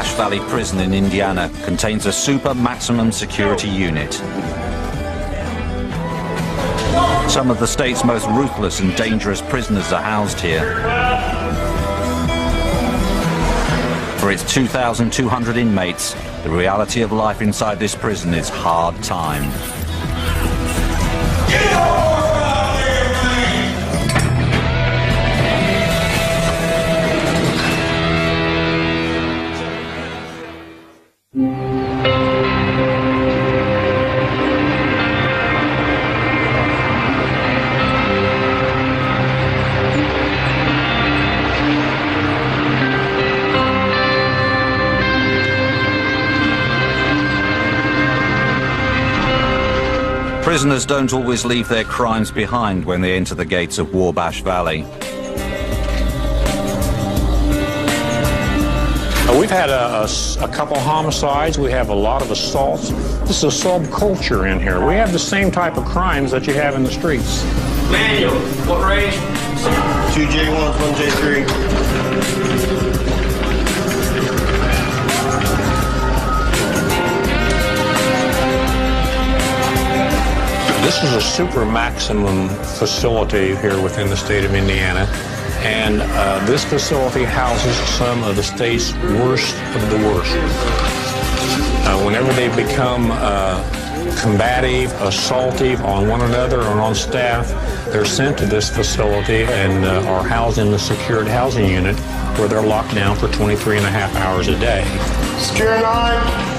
Wabash Valley Prison in Indiana contains a super maximum security unit. Some of the state's most ruthless and dangerous prisoners are housed here. For its 2,200 inmates, the reality of life inside this prison is hard time. Prisoners don't always leave their crimes behind when they enter the gates of Wabash Valley. We've had a couple homicides. We have a lot of assaults. This is a subculture in here. We have the same type of crimes that you have in the streets. Manual, what range? 2 J1s, 1 J3. This is a super maximum facility here within the state of Indiana, and this facility houses some of the state's worst of the worst. Whenever they become combative, assaultive on one another or on staff, they're sent to this facility and are housed in the secured housing unit where they're locked down for 23.5 hours a day. Secure 9.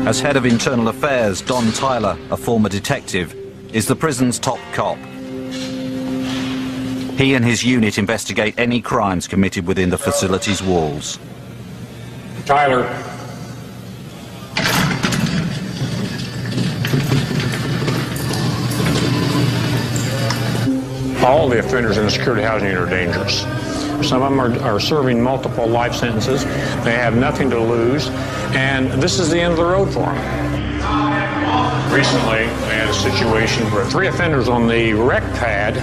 As head of internal affairs, Don Tyler, a former detective, is the prison's top cop. He and his unit investigate any crimes committed within the facility's walls. Tyler. All the offenders in the security housing unit are dangerous. Some of them are serving multiple life sentences. They have nothing to lose, and this is the end of the road for them. Recently, we had a situation where 3 offenders on the rec pad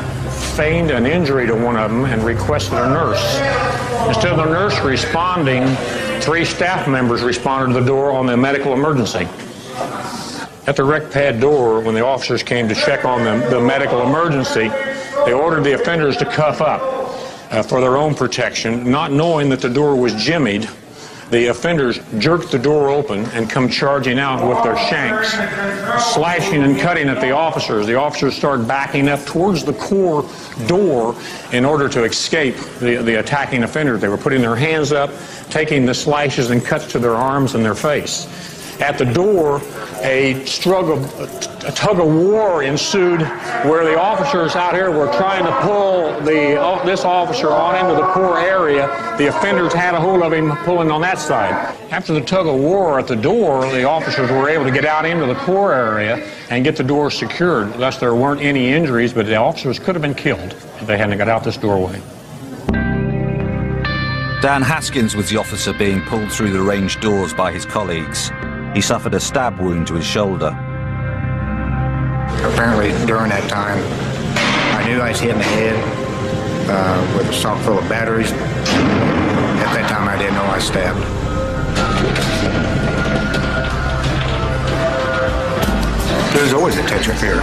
feigned an injury to one of them and requested a nurse. Instead of the nurse responding, 3 staff members responded to the door on the medical emergency. At the rec pad door, when the officers came to check on the medical emergency, they ordered the offenders to cuff up. For their own protection, not knowing that the door was jimmied, the offenders jerked the door open and come charging out with their shanks, slashing and cutting at the officers. The officers started backing up towards the core door in order to escape the attacking offenders. They were putting their hands up, taking the slashes and cuts to their arms and their face. At the door, a tug of war ensued where the officers out here were trying to pull this officer on into the core area. The offenders had a hold of him pulling on that side. After the tug of war at the door, the officers were able to get out into the core area and get the door secured. Thus, there weren't any injuries, but the officers could have been killed if they hadn't got out this doorway. Dan Haskins was the officer being pulled through the range doors by his colleagues. He suffered a stab wound to his shoulder. Apparently, during that time, I knew I was hit in the head with a sock full of batteries. At that time, I didn't know I was stabbed. There's always a touch of fear.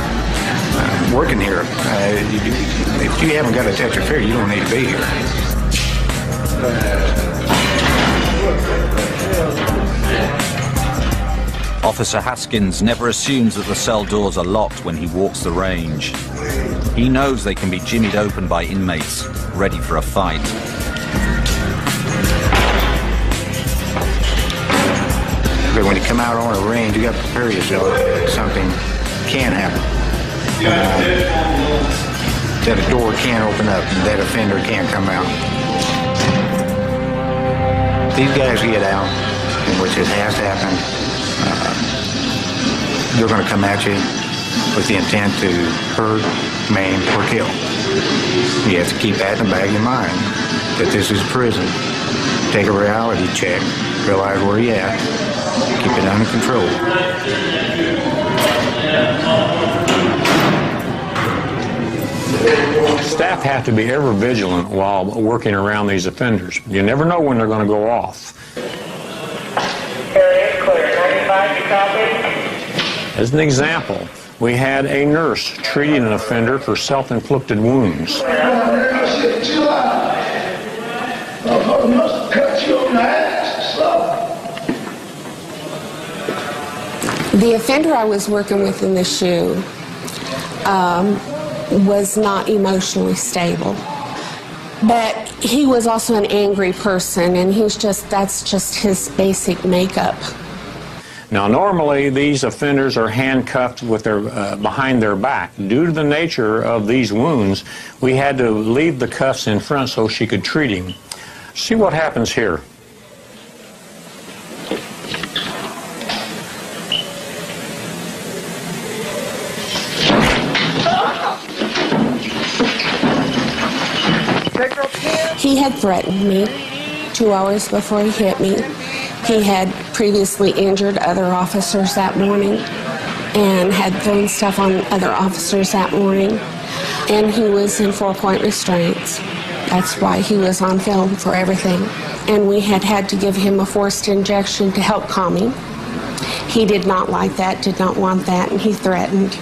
Working here, if you haven't got a touch of fear, you don't need to be here. Officer Haskins never assumes that the cell doors are locked when he walks the range. He knows they can be jimmied open by inmates, ready for a fight. But when you come out on a range, you got to prepare yourself that something can happen. That a door can open up and that offender can't come out. These guys get out, which it has happened. They're going to come at you with the intent to hurt, maim, or kill. You have to keep that in the back of your mind, that this is prison. Take a reality check, realize where you're at, keep it under control. Staff have to be ever vigilant while working around these offenders. You never know when they're going to go off. Area clear. 95, you copy? As an example, we had a nurse treating an offender for self-inflicted wounds. The offender I was working with in the SHU was not emotionally stable. But he was also an angry person, and that's just his basic makeup. Now, normally these offenders are handcuffed with their behind their back. Due to the nature of these wounds, we had to leave the cuffs in front so she could treat him. See what happens here. He had threatened me 2 hours before he hit me. He had previously injured other officers that morning and had thrown stuff on other officers that morning. And he was in 4-point restraints. That's why he was on film for everything. And we had to give him a forced injection to help calm him. He did not like that, did not want that, and he threatened.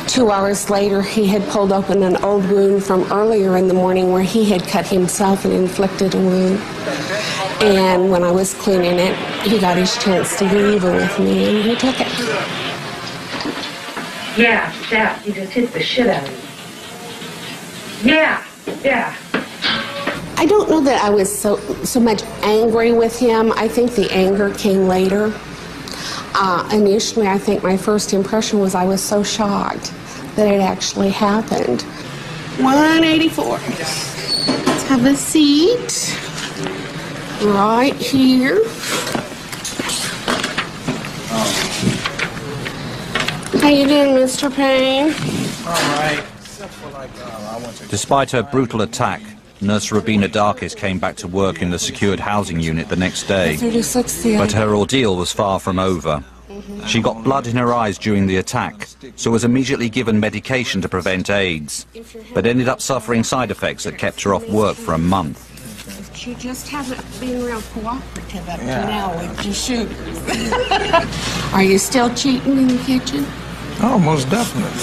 2 hours later, he had pulled open an old wound from earlier in the morning where he had cut himself and inflicted a wound. And when I was cleaning it, he got his chance to get even with me, and he took it. Yeah, you just hit the shit out of him. Yeah. I don't know that I was so much angry with him. I think the anger came later. Initially, I think my first impression was I was so shocked that it actually happened. 184. Let's have a seat. Right here. How you doing, Mr. Payne? All right. Despite her brutal attack, Nurse Robina Darkis came back to work in the secured housing unit the next day. But her ordeal was far from over. She got blood in her eyes during the attack, so was immediately given medication to prevent AIDS, but ended up suffering side effects that kept her off work for a month. She just hasn't been real cooperative up to now with your shooters. Are you still cheating in the kitchen? Oh, most definitely.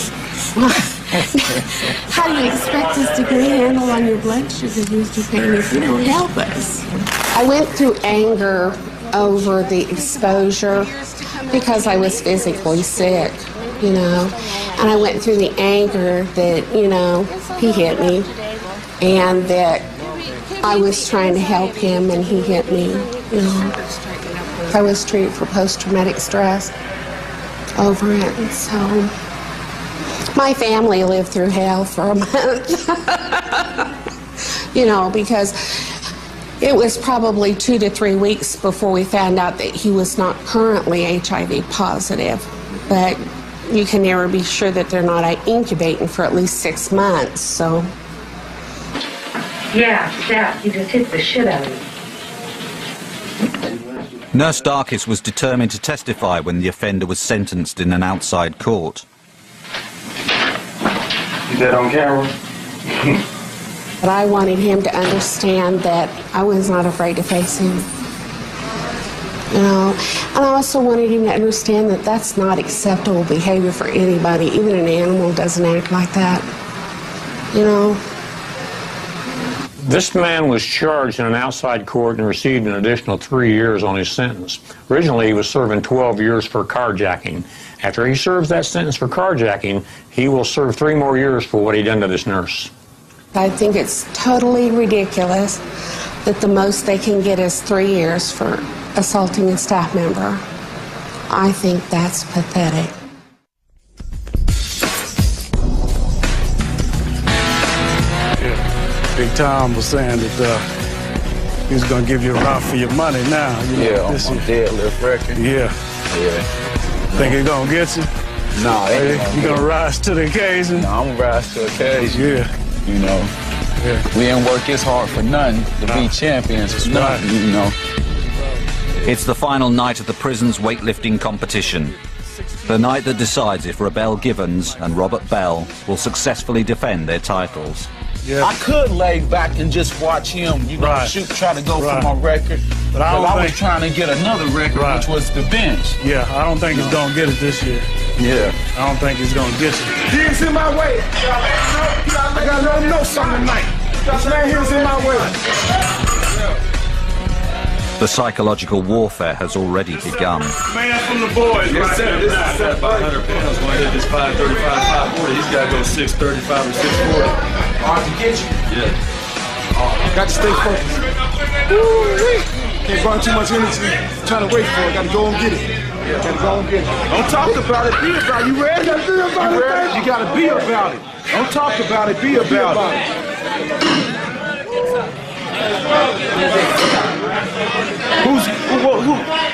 How do you expect us to get a handle on your blood sugar, Mr. Payne, if you don't help us? I went through anger over the exposure because I was physically sick, you know. And I went through the anger that, you know, he hit me and that I was trying to help him and he hit me, you know. I was treated for post-traumatic stress over it, and so my family lived through hell for a month, you know, because it was probably 2 to 3 weeks before we found out that he was not currently HIV positive, but you can never be sure that they're not incubating for at least 6 months, so. Yeah, you just hit the shit out of him. Nurse Darkis was determined to testify when the offender was sentenced in an outside court. You that on camera? But I wanted him to understand that I was not afraid to face him. You know, and I also wanted him to understand that that's not acceptable behavior for anybody. Even an animal doesn't act like that, you know. This man was charged in an outside court and received an additional 3 years on his sentence. Originally, he was serving 12 years for carjacking. After he serves that sentence for carjacking, he will serve 3 more years for what he done to this nurse. I think it's totally ridiculous that the most they can get is 3 years for assaulting a staff member. I think that's pathetic. Big Tom was saying that he was going to give you a run for your money now. You know, yeah, this on deadlift record. Yeah. Think he's going to get you? No, you going to rise to the occasion? No, I'm going to rise to the occasion. Yeah. You know, we didn't work this hard for nothing to be champions for nothing, you know. It's the final night of the prison's weightlifting competition. The night that decides if Rebel Givens and Robert Bell will successfully defend their titles. Yeah. I could lay back and just watch him, you know, shoot, try to go for my record. But I was trying to get another record, which was the bench. Yeah, I don't think he's going to get it this year. Yeah. I don't think he's going to get it. He's in my way. I got to let him know something tonight. This man here's in my way. The psychological warfare has already begun. Man from the boys, yes, sir. This is set by 100 pounds. When I hit this 535, 540, he's got to go 635 or 640. Hard to get you. Yeah. Got to stay focused. Can't burn too much energy trying to wait for it. Got to go and get it. Got to go and get it. Don't talk about it. Be about it. You ready? You got to be about it. You got to be about it. Don't talk about it. Be about it.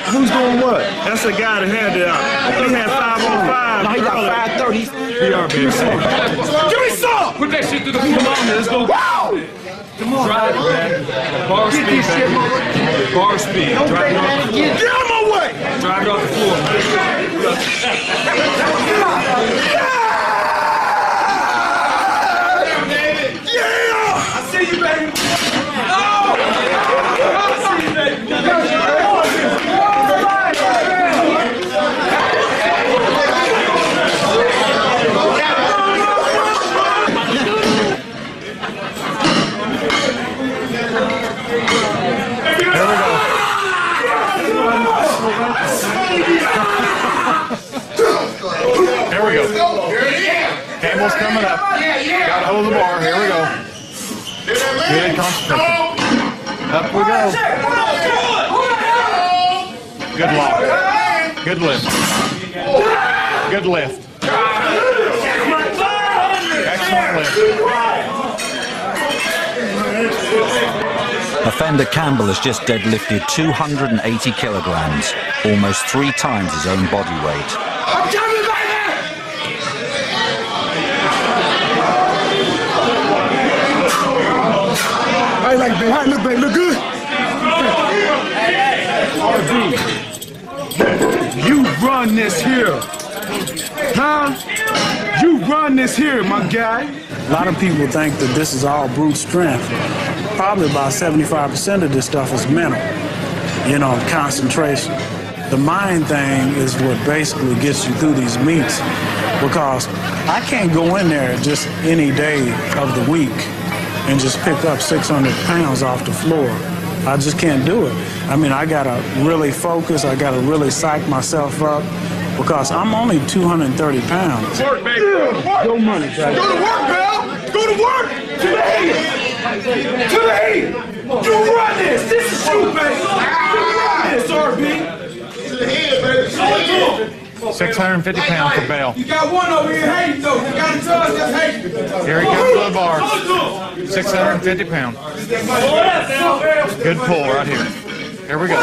Who's doing what? That's the guy that had the, he had 5 on 5. No, he got 530. Give me some! Put that shit through the floor. Come on, let's go. Wow! Come on. Drive it, man. Bar speed, baby. Bar speed. Drive it off the floor. Get out of my way! Drive it off the floor, man. Yeah! I see you, baby. Oh! I see you, baby. Here we go. Campbell's coming up. Got to hold the bar. Here we go. Good concentration. Up we go. Good lock. Good lift. Good lift. Excellent lift. Offender Campbell has just deadlifted 280 kilograms, almost 3 times his own body weight. I'm coming back there! I like babe. Hi, look, babe. Look good. RB, you run this here. Huh? You run this here, my guy. A lot of people think that this is all brute strength. Probably about 75% of this stuff is mental, you know, concentration. The mind thing is what basically gets you through these meets, because I can't go in there just any day of the week and just pick up 600 pounds off the floor. I just can't do it. I mean, I gotta really focus, I gotta really psych myself up, because I'm only 230 pounds. Work, baby. Go money, baby. Go to work, pal. Go to work. To the head. To the head. You run this. This is you, baby. You run this, RB. To the head, baby. 650 pounds for Bell. You got one over here hating, though. You got a judge that's hating. Here he comes to the bar. 650 pounds. Good pull right here. Here we go.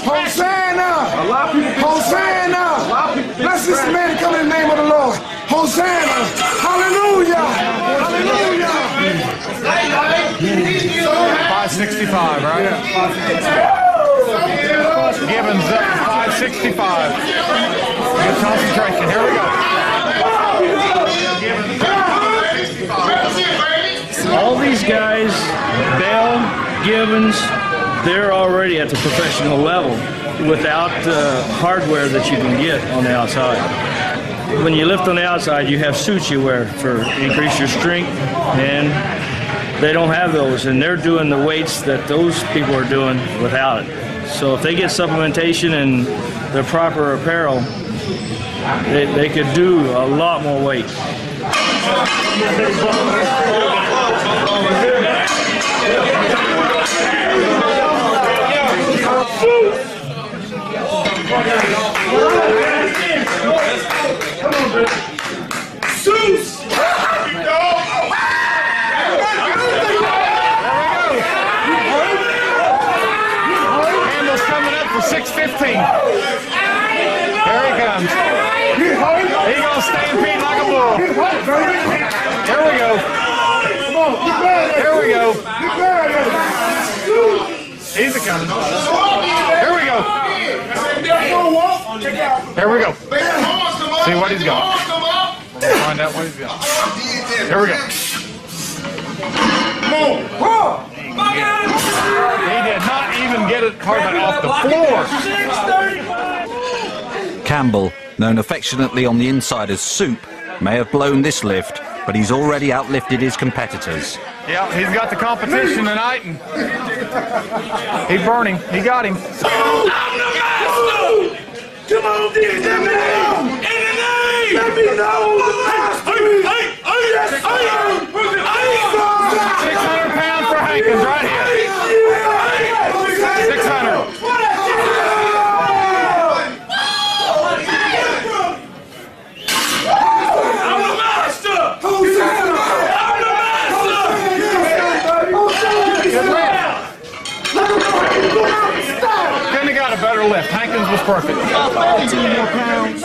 Hosanna! Hosanna! Bless this man come in the name of the Lord. Hosanna! Hallelujah! Hallelujah! 565, right? Givens up to 565. Good concentration. Here we go. All these guys, Bell, Givens, they're already at the professional level without the hardware that you can get on the outside. When you lift on the outside, you have suits you wear for increase your strength, and they don't have those, and they're doing the weights that those people are doing without it. So if they get supplementation and the proper apparel, they could do a lot more weight. Zeus! Campbell's coming up for 615. Here he comes. He's gonna stampede like a bull. Here we go. Here we go. Easy coming. Here we go. Here we go. See what he's got. Find out what he's got. Here we go. He did not even get it carpet off the floor. Campbell, known affectionately on the inside as Soup, may have blown this lift, but he's already outlifted his competitors. Yeah, he's got the competition tonight, and he's burning. He got him. I'm the master! Come on, dude, let me know! Let me know the master! Yes, I am! 600 pounds for Hankins right here. 600. I'm the master! Who's that? I'm the master! Couldn't have got a better lift. Hankins was perfect. 15 more pounds.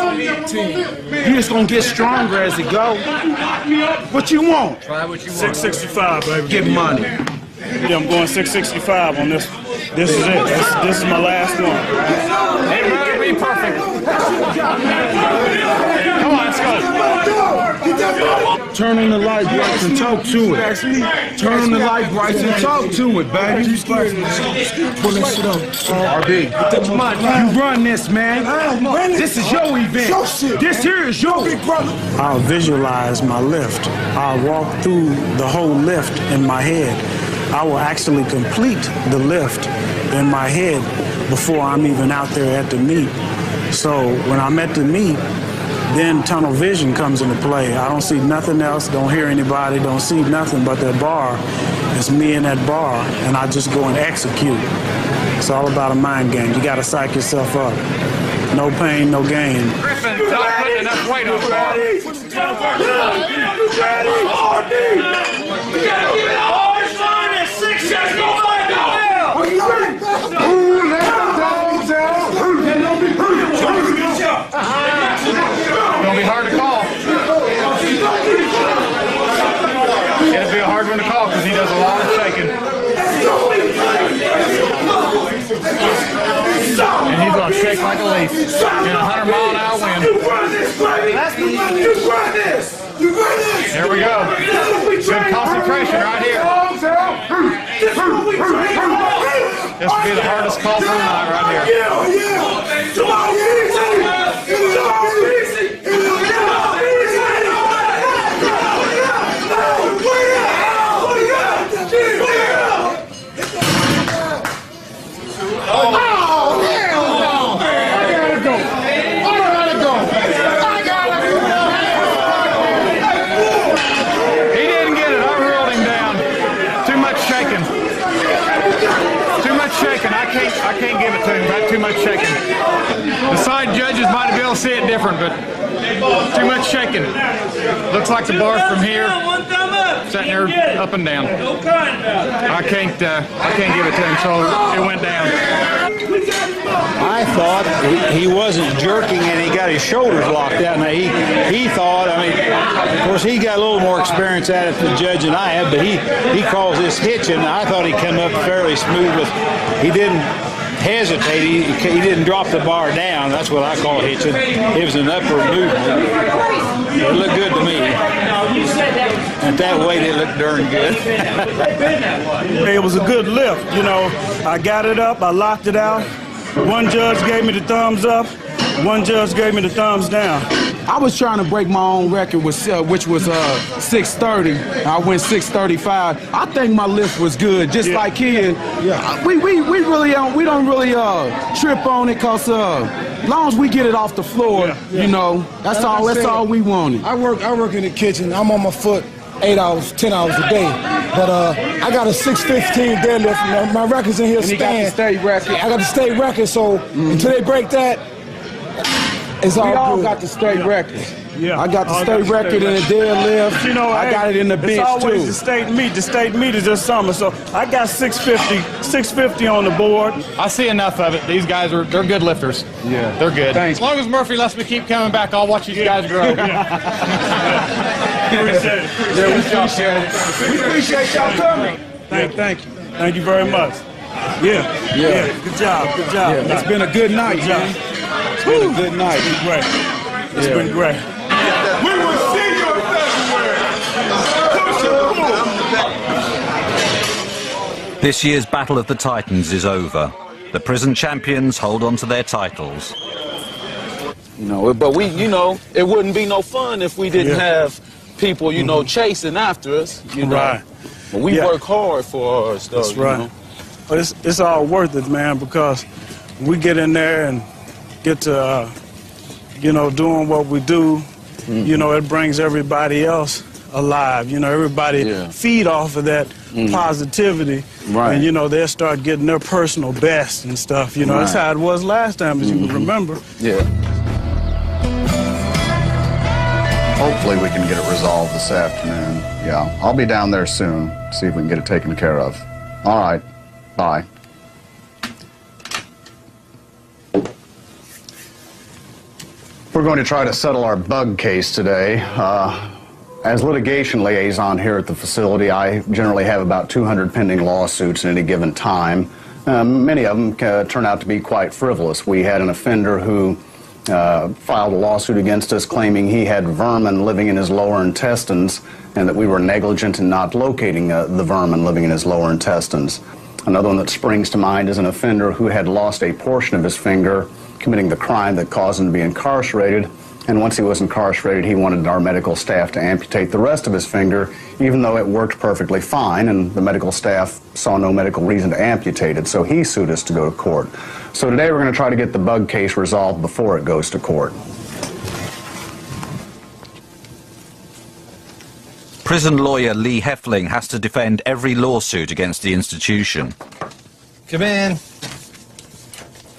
You're just gonna get stronger as it go. What you want? Try what you want. 665, baby. Get money. Yeah, I'm going 665 on this. This is it. This is my last one. It better be perfect. Come on, let's go. Turn on the light brights and talk to it. Turn on the light brights and talk to it, baby. Pull that shit up. RB. You run this, man. This is your event. This here is your big brother. I'll visualize my lift. I'll walk through the whole lift in my head. I will actually complete the lift in my head before I'm even out there at the meet. So when I'm at the meet, then tunnel vision comes into play. I don't see nothing else, don't hear anybody, don't see nothing but that bar. It's me and that bar, and I just go and execute. It's all about a mind game. You gotta psych yourself up. No pain, no gain. Griffin's not putting enough weight on the bar. You gotta give it all. Are you ready? It's gonna be hard to call. It'll be a hard one to call because he does a lot of shaking. And he's gonna shake like a leaf in 100-mile-an-hour wind. Here we go. Good concentration right here. This will be the hardest call for the night right here. I can't give it to him. Got too much shaking. The side judges might be able to see it different, but too much shaking. Looks like the bar from here, sitting there up and down. I can't give it to him, so it went down. I thought he wasn't jerking and he got his shoulders locked out. Now he thought, I mean, of course he got a little more experience at it than Judge and I have, but he calls this hitching. I thought he'd come up fairly smooth with, he didn't hesitate, he didn't drop the bar down. That's what I call hitching. It was an upward movement. It looked good to me. At that weight, it looked darn good. It was a good lift, you know. I got it up, I locked it out. One judge gave me the thumbs up, one judge gave me the thumbs down. I was trying to break my own record, which was 6:30. I went 6:35. I think my lift was good, just like his. Yeah. We don't really trip on it, cause as long as we get it off the floor, you know, that's all we wanted. I work in the kitchen. I'm on my foot 8 hours, 10 hours a day. But I got a 615 deadlift. My record's in here. And you got the state record. I got the state record. So until they break that, it's all good. We all got the state record. Yeah. I got the state record in the deadlift. You know, I got it in the bench, it's always too. the state meet. The state meet is this summer, so I got 650 on the board. I see enough of it. These guys they're good lifters. Yeah. They're good. Thanks. As long as Murphy lets me keep coming back, I'll watch these guys grow. Appreciate it. Yeah, we appreciate it. We appreciate y'all coming. Thank you. Thank you very much. Yeah. Good job. Good job. Yeah, it's been a good night, man. It's been a good night. It's been great. It's been great. We will see you in February. This year's Battle of the Titans is over. The prison champions hold on to their titles. You know, but it wouldn't be no fun if we didn't have people, chasing after us. Right. But we work hard for our stuff. That's right. But it's all worth it, man, because we get in there and get to, doing what we do. It brings everybody else alive. Everybody feed off of that positivity. Right. And, they'll start getting their personal best and stuff. That's how it was last time, as you can remember. Yeah. Hopefully we can get it resolved this afternoon. Yeah, I'll be down there soon, see if we can get it taken care of. All right, bye. We're going to try to settle our bug case today. As litigation liaison here at the facility, I generally have about 200 pending lawsuits at any given time. Many of them turn out to be quite frivolous. We had an offender who filed a lawsuit against us claiming he had vermin living in his lower intestines and that we were negligent in not locating the vermin living in his lower intestines. Another one that springs to mind is an offender who had lost a portion of his finger committing the crime that caused him to be incarcerated, and once he was incarcerated he wanted our medical staff to amputate the rest of his finger even though it worked perfectly fine and the medical staff saw no medical reason to amputate it, so he sued us to go to court. So today we're going to try to get the bug case resolved before it goes to court. Prison lawyer Lee Heffling has to defend every lawsuit against the institution. Come in.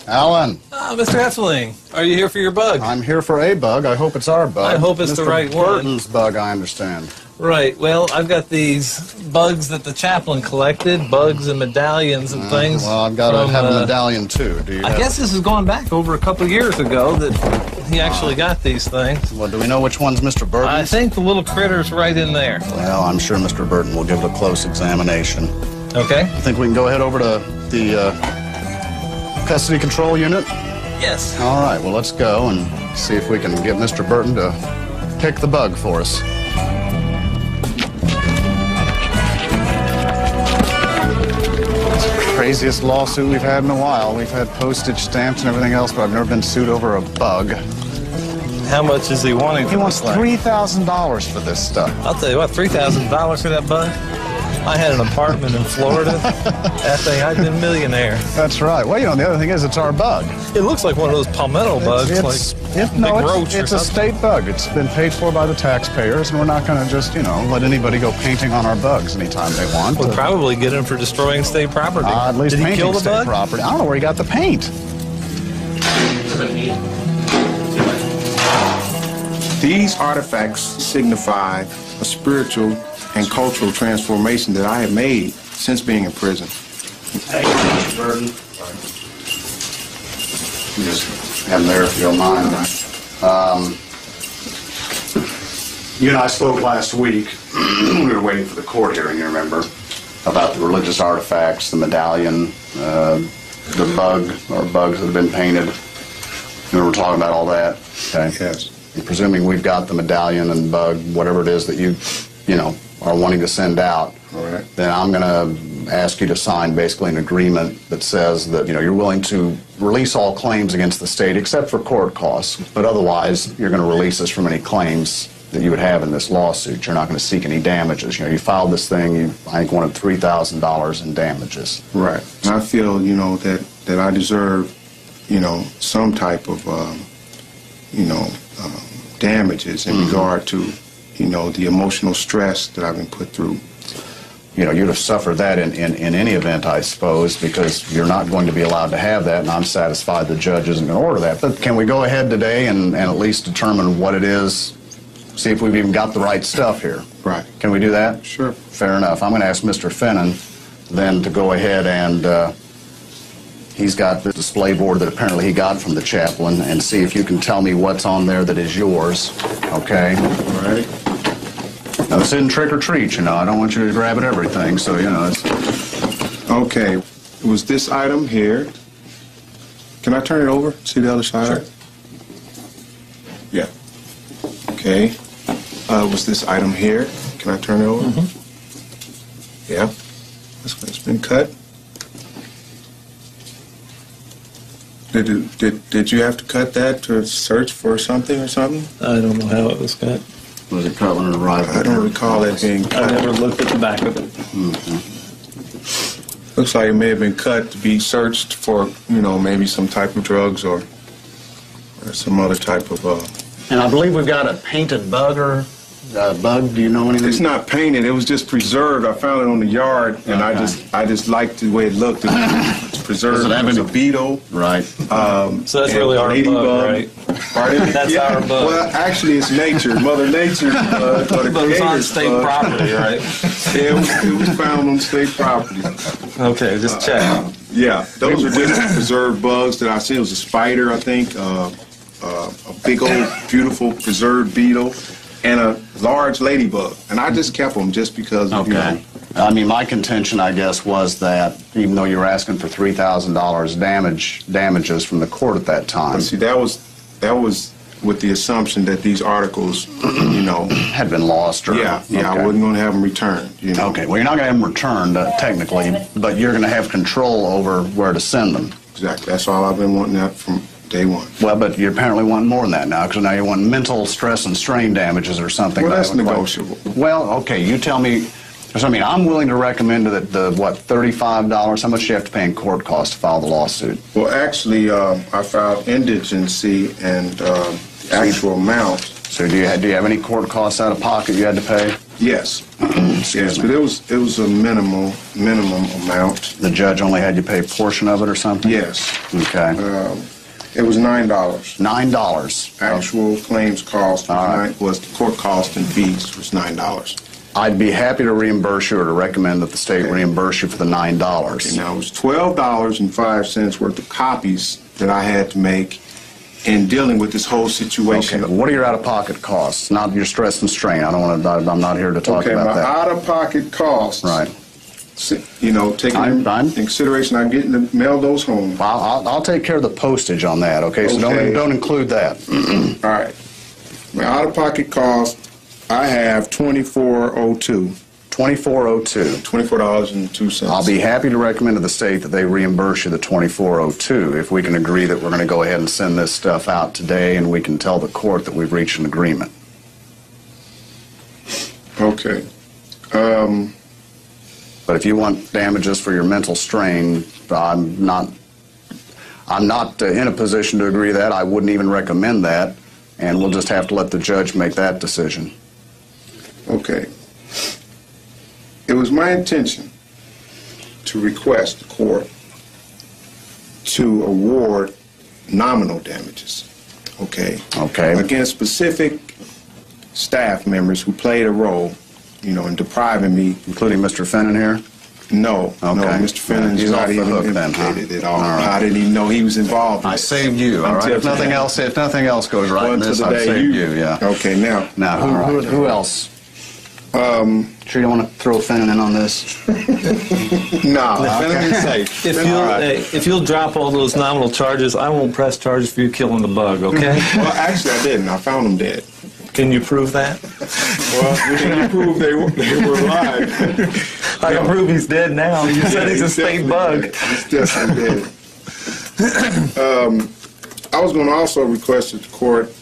Alan. Mr. Heffling, are you here for your bug? I'm here for a bug. I hope it's our bug. I hope it's Mr. the right one. Burton's bug, I understand. Right. Well, I've got these bugs that the chaplain collected, bugs and medallions and things. Well, I've got to have a medallion too. Do you? I guess this is going back over a couple of years ago that he actually got these things. Well, do we know which one's Mr. Burton's? I think the little critter's right in there. Well, I'm sure Mr. Burton will give it a close examination. Okay. I think we can go ahead over to the custody control unit? Yes. All right, well, let's go and see if we can get Mr. Burton to pick the bug for us. Craziest lawsuit we've had in a while. We've had postage stamps and everything else, but I've never been sued over a bug. How much is he wanting for He wants this thing? $3,000 for this stuff. I'll tell you what, $3,000 for that bug? I had an apartment in Florida. That thing, I'd been a millionaire. That's right. Well, the other thing is it's our bug. It looks like one of those palmetto bugs, It's a state bug. It's been paid for by the taxpayers, and we're not going to just, let anybody go painting on our bugs anytime they want. We'll probably get him for destroying state property. At least Did he kill painting the state bug? property. I don't know where he got the paint. These artifacts signify a spiritual and cultural transformation that I have made since being in prison. Thank you, Mr. Burton. Just have them there if you don't mind. You and I spoke last week. We were waiting for the court hearing, you remember, about the religious artifacts, the medallion, the bug, or bugs that have been painted. We were talking about all that. Okay. Yes. And presuming we've got the medallion and bug, whatever it is that you are wanting to send out, then I'm going to ask you to sign basically an agreement that says that you're willing to release all claims against the state except for court costs, but otherwise you're going to release us from any claims that you would have in this lawsuit. You're not going to seek any damages. You filed this thing, you I think wanted $3,000 in damages. Right. And I feel that I deserve some type of damages in regard to the emotional stress that I've been put through. You'd have suffered that in any event, I suppose, because you're not going to be allowed to have that, and I'm satisfied the judge isn't going to order that. But can we go ahead today and at least determine what it is see if we've even got the right stuff here. Right. Can we do that? Sure. Fair enough. I'm going to ask Mr. Finnan then to go ahead and he's got the display board that apparently he got from the chaplain, and see if you can tell me what's on there that is yours. Okay? All right. Now, this isn't trick or treat, you know. I don't want you to grab at everything, so, you know. Okay. It was this item here. Can I turn it over? See the other side? Sure. Yeah. Okay. Was this item here? Can I turn it over? Mm-hmm. Yeah. It's been cut. Did you have to cut that to search for something or something? I don't know how it was cut. Was it cut when it arrived? I don't recall it being cut. I never looked at the back of it. Mm-hmm. Looks like it may have been cut to be searched for, you know, maybe some type of drugs or some other type of... And I believe we've got a painted bug or... bug, do you know anything? It's not painted. It was just preserved. I found it on the yard, and okay. I just liked the way it looked. It's preserved. Does it have It was any... a beetle. Right. So that's really our bug, right? Pardon? That's yeah. our bug. Well, actually, it's nature. Mother Nature. But it's on state property, right? Yeah, it was found on state property. Okay, just check. Yeah, those are just preserved bugs that I see. It was a spider, I think, a big old, beautiful preserved beetle, and a large ladybug. And I just kept them just because, okay. You know. I mean, my contention, I guess, was that even though you were asking for $3,000 damages from the court at that time. But see, that was with the assumption that these articles, you know, had been lost. Or, yeah, okay. I wasn't going to have them returned. You know? Okay, well, you're not going to have them returned technically, but you're going to have control over where to send them. Exactly. That's all I've been wanting that from day one. Well, but you apparently want more than that now, because now you want mental stress and strain damages or something. Well, that's negotiable. Well, okay, you tell me. I mean, I'm willing to recommend that $35, how much do you have to pay in court costs to file the lawsuit? Well, actually, I filed indigency and the actual amount. So do you have any court costs out of pocket you had to pay? Yes. Yes, but it was a minimum amount. The judge only had you pay a portion of it or something? Yes. Okay. It was $9. $9. Actual claims cost was the court cost and fees was $9. I'd be happy to reimburse you or to recommend that the state reimburse you for the $9. Okay, now, it was $12.05 worth of copies that I had to make in dealing with this whole situation. Okay, what are your out-of-pocket costs? Not your stress and strain. I'm not here to talk about that. Okay, my out-of-pocket costs. Right. You know, taking in consideration, I'm getting to mail those home. I'll take care of the postage on that, okay? So don't include that. All right. My out-of-pocket costs, I have $24.02. $24.02. $24.02. I'll be happy to recommend to the state that they reimburse you the $24.02 if we can agree that we're going to go ahead and send this stuff out today and we can tell the court that we've reached an agreement. Okay. But if you want damages for your mental strain, I'm not in a position to agree that. I wouldn't even recommend that, and we'll just have to let the judge make that decision. Okay. It was my intention to request the court to award nominal damages, okay? Okay. Against specific staff members who played a role, you know, in depriving me. Including Mr. Finnan here? No. Okay. No, Mr. Finnan's he's not off the even hook implicated then, at all. All right. I didn't even know he was involved in I it. saved you, all right? If nothing else goes right in this, I've saved you, yeah. Okay, now. Now, who else? Sure you don't want to throw Finnan in on this? No. Finnan is safe. If you'll drop all those nominal charges, I won't press charges for you killing the bug, okay? Well, actually, I didn't. I found them dead. Can you prove that? Well, can you prove they were alive? I can prove he's dead now. You said he's a state bug. Dead. He's definitely dead. I was going to also request that the court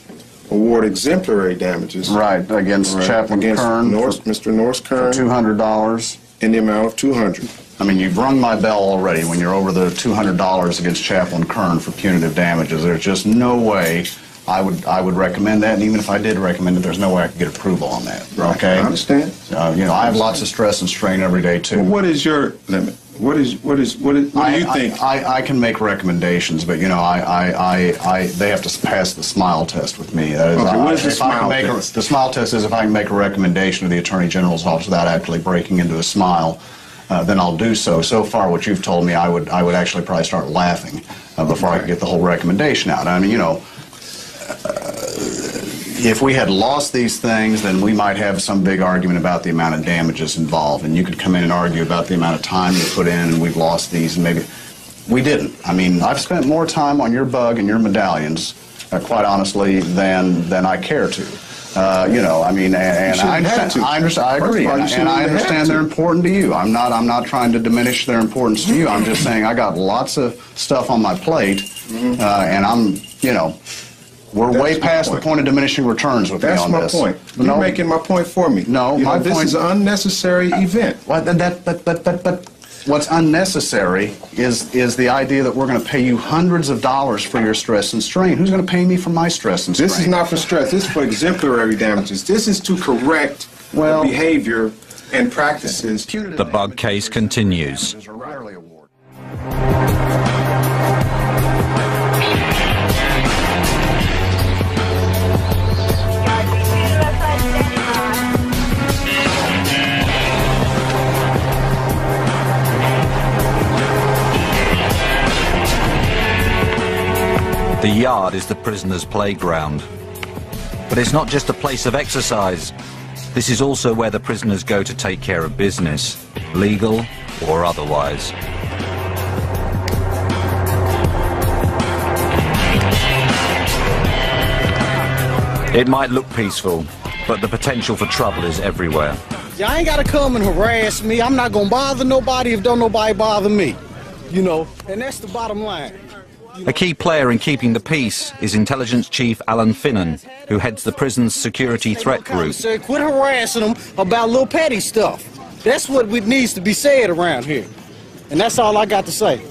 award exemplary damages. Right, against Chaplain Kern. Mr. Norris Kern. For $200. In the amount of $200. I mean, you've rung my bell already when you're over the $200 against Chaplain Kern for punitive damages. There's just no way I would recommend that, and even if I did recommend it, there's no way I could get approval on that. Right. Okay? I understand. You know, I have lots of stress and strain every day, too. Well, what is your limit? What do you think? I can make recommendations, but you know, they have to pass the smile test with me. That is, okay, what is the smile test? The smile test is if I can make a recommendation to the Attorney General's office without actually breaking into a smile, then I'll do so. So far, what you've told me, I would actually probably start laughing before I could get the whole recommendation out. I mean, you know. If we had lost these things, then we might have some big argument about the amount of damages involved, and you could come in and argue about the amount of time you put in, and we've lost these, and maybe we didn't. I mean, I've spent more time on your bug and your medallions, quite honestly, than I care to. You know, I mean, and I understand. I agree, and I understand they're important to you. I'm not trying to diminish their importance to you. I'm just saying I got lots of stuff on my plate, and I'm, you know. We're way past the point of diminishing returns with me on this. That's my point. You're making my point for me. No, my point. This is an unnecessary event. But what's unnecessary is the idea that we're going to pay you hundreds of dollars for your stress and strain. Who's going to pay me for my stress and strain? This is not for stress. This is for exemplary damages. This is to correct behavior and practices. The bug case continues. The yard is the prisoner's playground. But it's not just a place of exercise. This is also where the prisoners go to take care of business, legal or otherwise. It might look peaceful, but the potential for trouble is everywhere. Y'all ain't gotta come and harass me. I'm not gonna bother nobody if don't nobody bother me. You know, and that's the bottom line. A key player in keeping the peace is Intelligence Chief Alan Finnan, who heads the prison's security threat group. Quit harassing them about little petty stuff. That's what needs to be said around here. And that's all I got to say.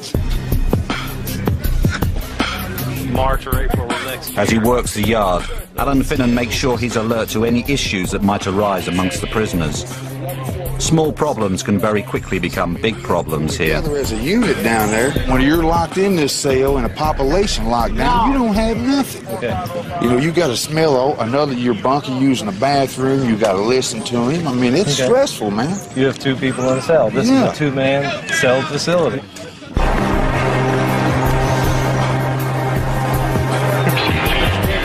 March or April of next year. As he works the yard, Alan Finnan makes sure he's alert to any issues that might arise amongst the prisoners. Small problems can very quickly become big problems here. There's a unit down there. When you're locked in this cell and a population locked down, you don't have nothing. Okay. You know, you got to smell your bunkie using a bathroom. You got to listen to him. I mean, it's stressful, man. You have 2 people in a cell. This is a 2-man cell facility.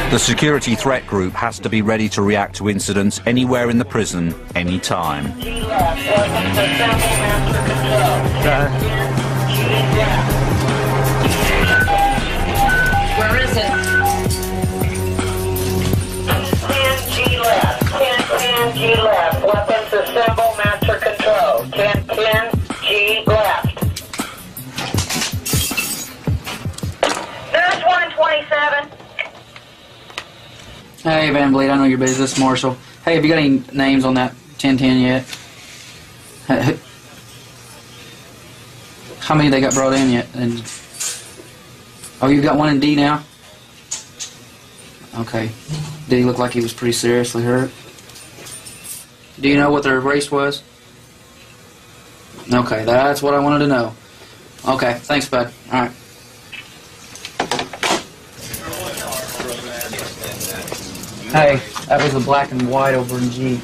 The security threat group has to be ready to react to incidents anywhere in the prison, anytime. Where is it? 10G left. 10G left. Weapons assemble. Master control. 10G left. There's 1 in 27. Hey, Van Vliet, I know you're busy. This is Marshall. Hey, have you got any names on that 1010 yet? How many they got brought in yet? Oh, you've got one in D now? Okay. Did he look like he was pretty seriously hurt? Do you know what their race was? Okay, that's what I wanted to know. Okay, thanks, bud. All right. Hey, that was the black and white over in G.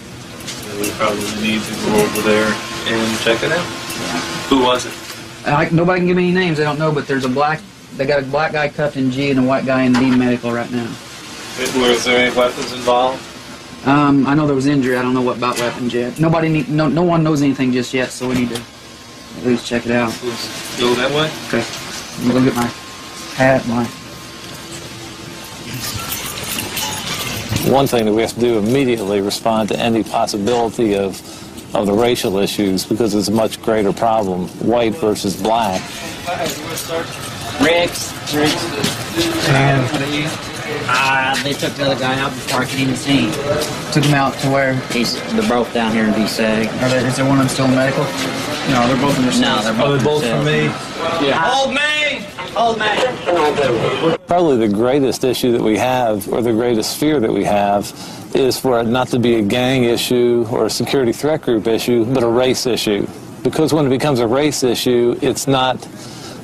We probably need to go over there and check it out. Who was it? Nobody can give me any names. I don't know, but there's they got a black guy cuffed in G and a white guy in D medical right now. Was there any weapons involved? I know there was injury. I don't know what about weapons yet. No one knows anything just yet, so we need to at least check it out. Let's go that way? Okay. I'm gonna go get my hat, One thing that we have to do immediately respond to any possibility of the racial issues because it's a much greater problem, white versus black. Riggs. And they took the other guy out before I could even see him. Took him out to where? They're both down here in D-Seg. Is there one of them still in medical? No, they're both in their cells. No, they're both from me? Yeah. Hold me! Hold me! Probably the greatest issue that we have, or the greatest fear that we have, is for it not to be a gang issue or a security threat group issue, but a race issue. Because when it becomes a race issue, it's not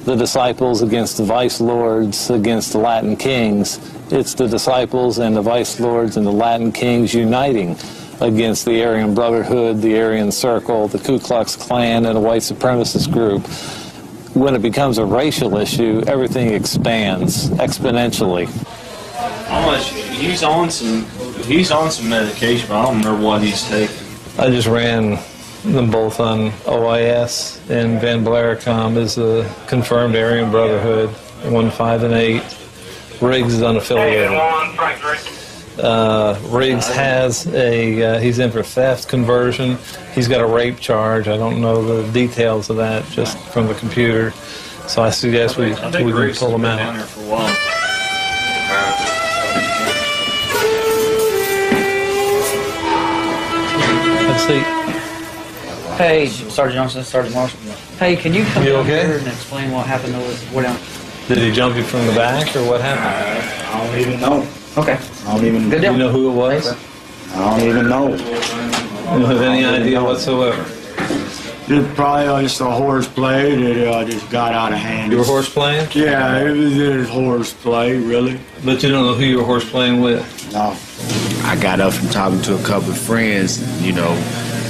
the disciples against the vice lords against the Latin kings. It's the disciples and the vice lords and the Latin kings uniting against the Aryan Brotherhood, the Aryan Circle, the Ku Klux Klan, and a white supremacist group. When it becomes a racial issue, everything expands exponentially. He's on some medication, but I don't remember what he's taking. I just ran them both on OIS, and Van Blaricom is a confirmed Aryan Brotherhood, 1, 5, and 8. Riggs is unaffiliated. Riggs has he's in for theft conversion. He's got a rape charge. I don't know the details of that just from the computer. So I suggest we can pull him out. Let's see. Hey, Sergeant Johnson, Sergeant Marshall. Hey, can you come down here and explain what happened Did he jump you from the back, or what happened? I don't even know. Okay. I don't even. Do you know who it was? I don't even know. You don't have any idea whatsoever? It's probably just a horseplay that just got out of hand. You were horse playing? Yeah, it was just horseplay, really. But you don't know who you were horse playing with? No. I got up from talking to a couple of friends, you know.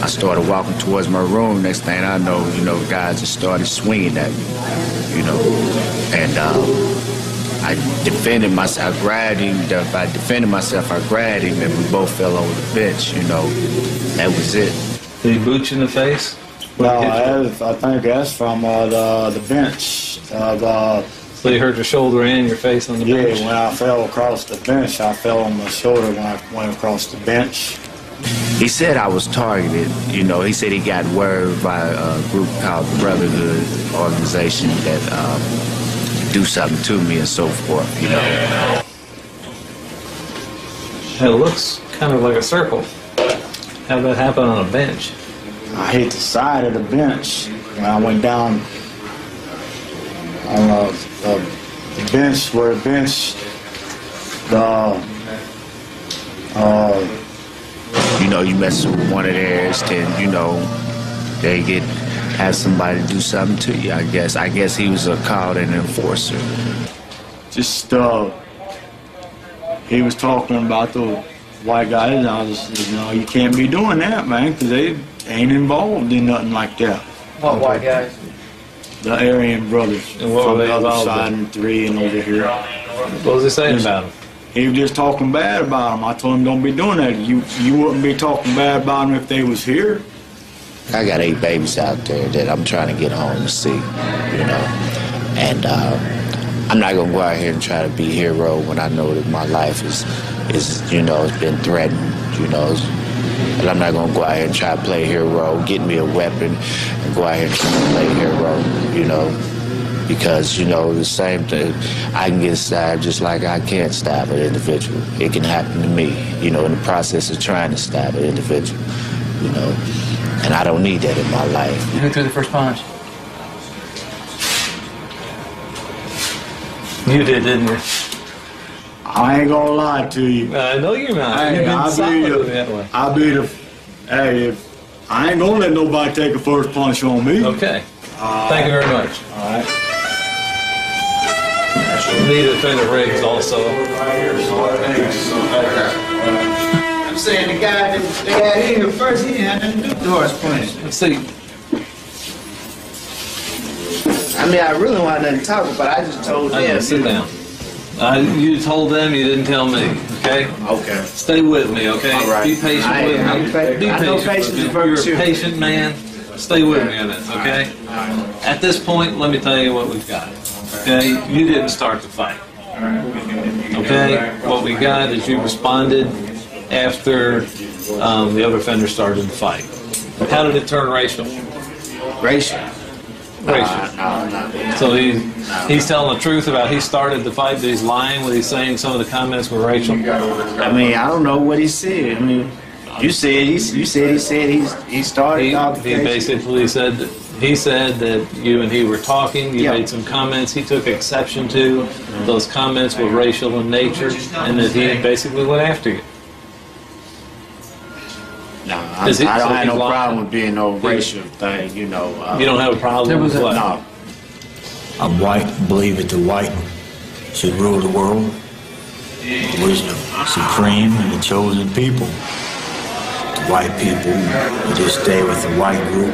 I started walking towards my room. Next thing I know, you know, guys just started swinging at me, you know. And I defended myself. I grabbed him. I defended myself. I grabbed him, and we both fell over the bench, you know. That was it. Did he boot you in the face? No, I think that's from the bench. So you hurt your shoulder and your face on the bench? Yeah, when I fell across the bench, I fell on my shoulder when I went across the bench. He said I was targeted. You know, he said he got word by a group called the Brotherhood organization that do something to me and so forth, you know. It looks kind of like a circle. How'd that happen on a bench? I hit the side of the bench when I went down on the bench where the bench, you know, you mess with one of theirs, then, you know, they have somebody do something to you, I guess. I guess he was called an enforcer. Just, he was talking about the white guys, and I was, you know, you can't be doing that, man, because they ain't involved in nothing like that. What white guys? The Aryan brothers. And what from were they the other involved side in? and 3 and over here. What was he saying about them? He was just talking bad about them. I told him, don't be doing that. You wouldn't be talking bad about them if they was here. I got 8 babies out there that I'm trying to get home to see, you know. And I'm not gonna go out here and try to be a hero when I know that my life is you know, it's been threatened, you know. And I'm not gonna go out here and try to play hero, get me a weapon, and go out here and try to play hero, you know. Because, you know, the same thing, I can get stabbed just like I can't stab an individual. It can happen to me, you know, in the process of trying to stab an individual, you know. And I don't need that in my life. Who threw the first punch? You did, didn't you? I ain't gonna lie to you. I know you're not. Hey, I'll be the, hey, I ain't gonna let nobody take a first punch on me. Okay. Thank you very much. All right. Need to defend the Riggs also. I'm saying the guy that they had in here first, he didn't have nothing to do with the horse punch. Let's see. I mean, I really wanted nothing to talk about, but I just told them. Sit down. You told them, you didn't tell me, okay? Okay. Stay with me, okay? All right. Be patient with me. Be I know patience is a virtue. You're a patient man. Stay with me on this, okay? At this point, let me tell you what we've got. Okay? You didn't start the fight. Okay? What we got is you responded after the other offender started the fight. How did it turn racial? Racial. So he's telling the truth about he started the fight, but he's lying when he's saying some of the comments were racial? I mean, I don't know what he said. I mean, you said he started. He basically said that you and he were talking. You made some comments he took exception to. Those comments were racial in nature, and that he basically went after you. No, I don't have no problem with being no racial thing, you know. You don't have a problem with what? No. I'm white, believe that the white should rule the world. Was the supreme and the chosen people. The white people just stay with the white group.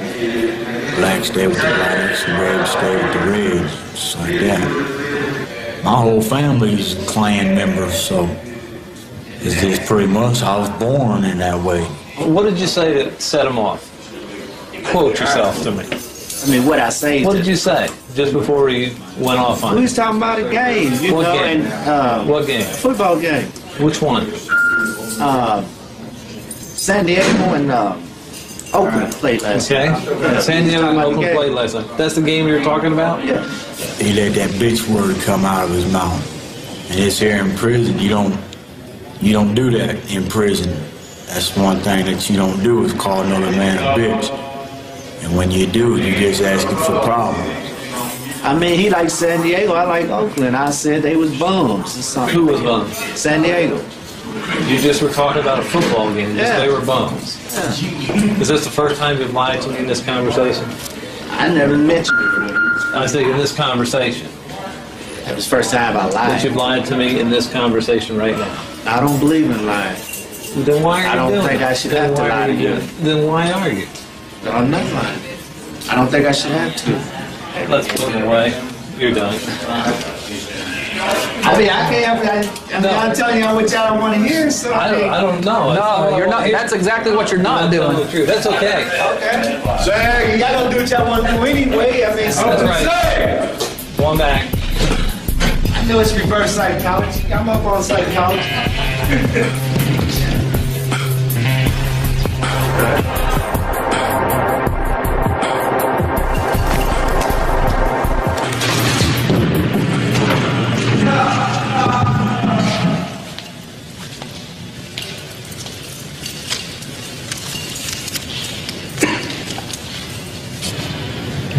Blacks stay with the blacks, and reds stay with the reds. Just like that. My whole family's Klan members, so it's just pretty much I was born in that way. What did you say to set him off? Quote yourself to me. I mean, what I say. What did you say just before you went off on We it? was talking about a game, you What know, game? and What game? Football game. Which one? San Diego and Oakland played last night. Okay. San Diego and Oakland played last night. That's the game you're talking about? Yeah. He let that bitch word come out of his mouth. And it's here in prison. You don't do that in prison. That's one thing that you don't do is call another man a bitch. And when you do, you just asking for problems. I mean, he likes San Diego, I like Oakland. I said they was bums or something. Who was bums? San Diego. You just were talking about a football game. Yeah. They were bums. Yeah. Is this the first time you've lied to me in this conversation? I never mentioned it. I think in this conversation. That was the first time I lied. That you've lied to me in this conversation right now. I don't believe in lying. Then why are you doing it? I don't think I should have to lie to you. Then why are you? I'm not lying. I don't think I should have to. Let's put it away. You're done. I mean, I'm telling you what y'all don't want to hear, so I don't know. No, you're not. That's exactly what you're not doing. The truth. That's okay. Okay. Zach, y'all don't do what y'all want to do anyway. I mean, so That's right. One back. I know it's reverse psychology. I'm up on psychology.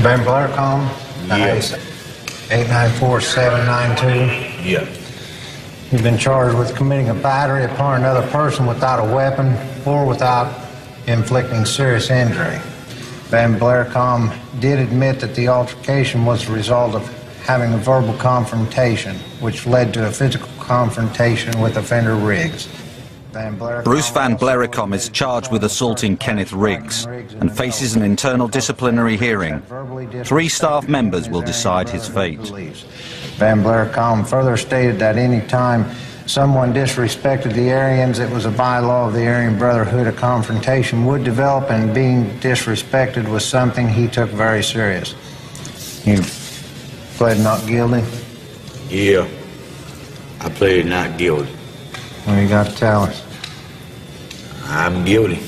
Ben Blarcombe? Yes. 894-792. Yeah. You've been charged with committing a battery upon another person without a weapon or without inflicting serious injury. Ben Blarcombe did admit that the altercation was the result of having a verbal confrontation, which led to a physical confrontation with offender Riggs. Bruce Van Blericombe is charged with assaulting Kenneth Riggs and faces an internal disciplinary hearing. 3 staff members will decide his fate. Van Blaricombe further stated that any time someone disrespected the Aryans, it was a bylaw of the Aryan Brotherhood a confrontation would develop, and being disrespected was something he took very serious. You pled not guilty? Yeah. I pleaded not guilty. What you got to tell us? I'm guilty.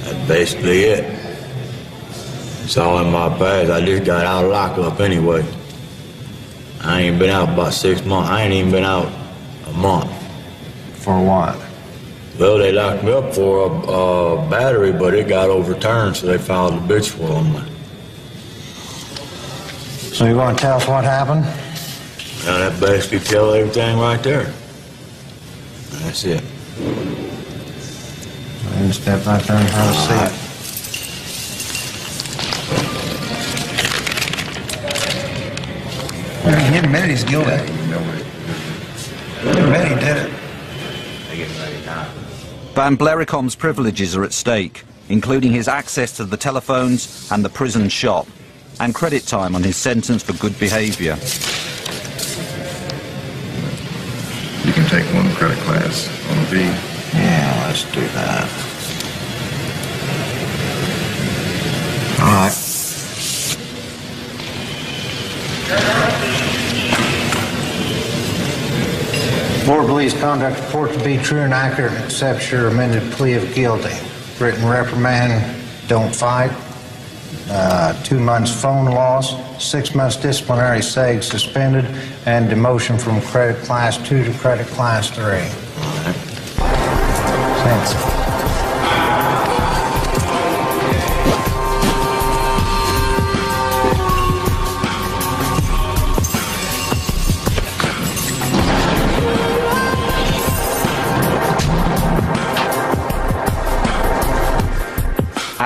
That's basically it. It's all in my past. I just got out of lockup anyway. I ain't been out about 6 months. I ain't even been out a month. For what? Well, they locked me up for a battery, but it got overturned, so they filed a bitch for on me. So you want to tell us what happened? Now that basically tells everything right there. That's it. I can step out there and have a seat. He admitted he's guilty. He admitted he did it. Van Blericombe's privileges are at stake, including his access to the telephones and the prison shop, and credit time on his sentence for good behavior. You can take one credit class on a B. Yeah, let's do that. All right. Board believes conduct report to be true and accurate and accepts your amended plea of guilty. Written reprimand, don't fight. 2 months phone loss, 6 months disciplinary SAG suspended, and demotion from credit class 2 to credit class 3. Thanks.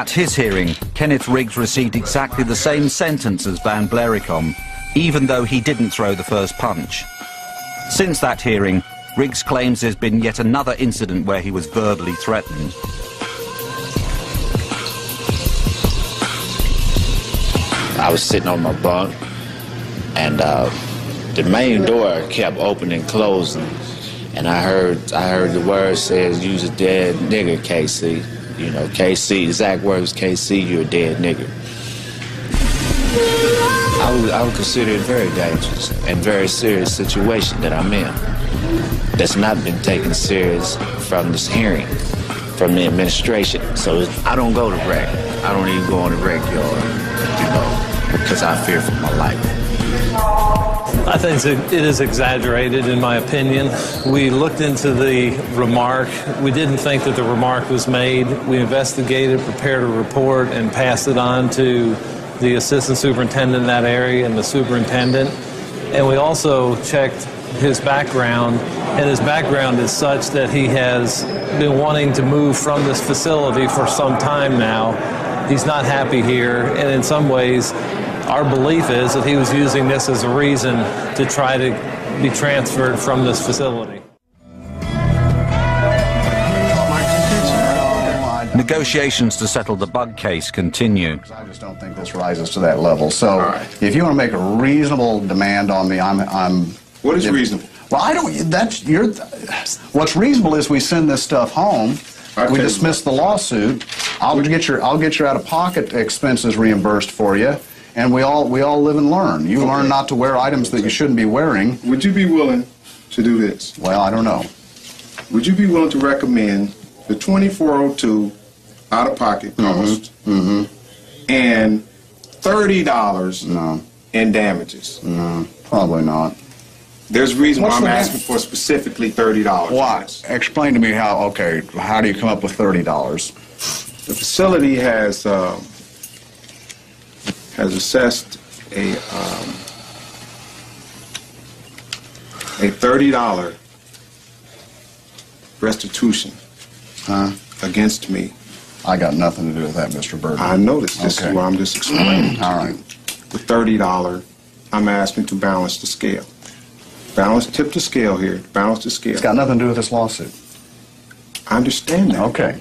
At his hearing, Kenneth Riggs received exactly the same sentence as Van Blericombe, even though he didn't throw the first punch. Since that hearing, Riggs claims there's been yet another incident where he was verbally threatened. I was sitting on my bunk, and the main door kept opening and closing, and I heard the word says, "You's a dead nigger, KC." You know, KC, exact words, KC, you're a dead nigger. I would consider it very dangerous and very serious situation that I'm in. That's not been taken serious from this hearing, from the administration. So I don't go to rec. I don't even go on the rec yard, you know, because I fear for my life. I think it is exaggerated, in my opinion. We looked into the remark. We didn't think that the remark was made. We investigated, prepared a report, and passed it on to the assistant superintendent in that area and the superintendent. And we also checked his background, and his background is such that he has been wanting to move from this facility for some time now. He's not happy here, and in some ways, our belief is that he was using this as a reason to try to be transferred from this facility. Negotiations to settle the bug case continue. I just don't think this rises to that level. So, if you want to make a reasonable demand on me, I'm. What is reasonable? Well, I don't. That's your. What's reasonable is we send this stuff home. We dismiss the lawsuit. I'll get your out-of-pocket expenses reimbursed for you, and we all live and learn. You learn not to wear items that you shouldn't be wearing. Would you be willing to do this? Well, I don't know. Would you be willing to recommend the $2402 out-of-pocket cost and $30 in damages? No, probably not. There's a reason why I'm asking for specifically $30. Why? Explain to me how. Okay, how do you come up with $30? The facility has assessed a $30 restitution against me. I got nothing to do with that, Mr. Burton. I noticed. This is why I'm just explaining. All right. The $30, I'm asking to balance the scale. Tip the scale here. Balance the scale. It's got nothing to do with this lawsuit. I understand that. Okay.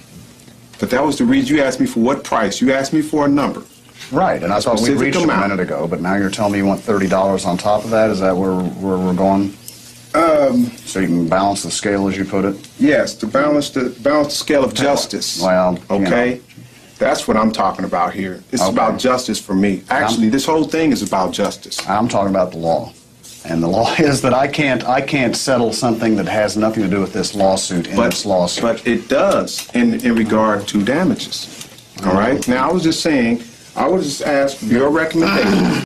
But that was the reason you asked me for what price. You asked me for a number. Right, and I thought we reached it a minute ago, but now you're telling me you want $30 on top of that? Is that where we're going? So you can balance the scale, as you put it? Yes, to balance the scale of justice. Well, okay? That's what I'm talking about here. It's about justice for me. Actually, this whole thing is about justice. I'm talking about the law. And the law is that I can't settle something that has nothing to do with this lawsuit in this lawsuit. But it does in regard to damages. All right? Now, I was just saying, I would just ask for your recommendation.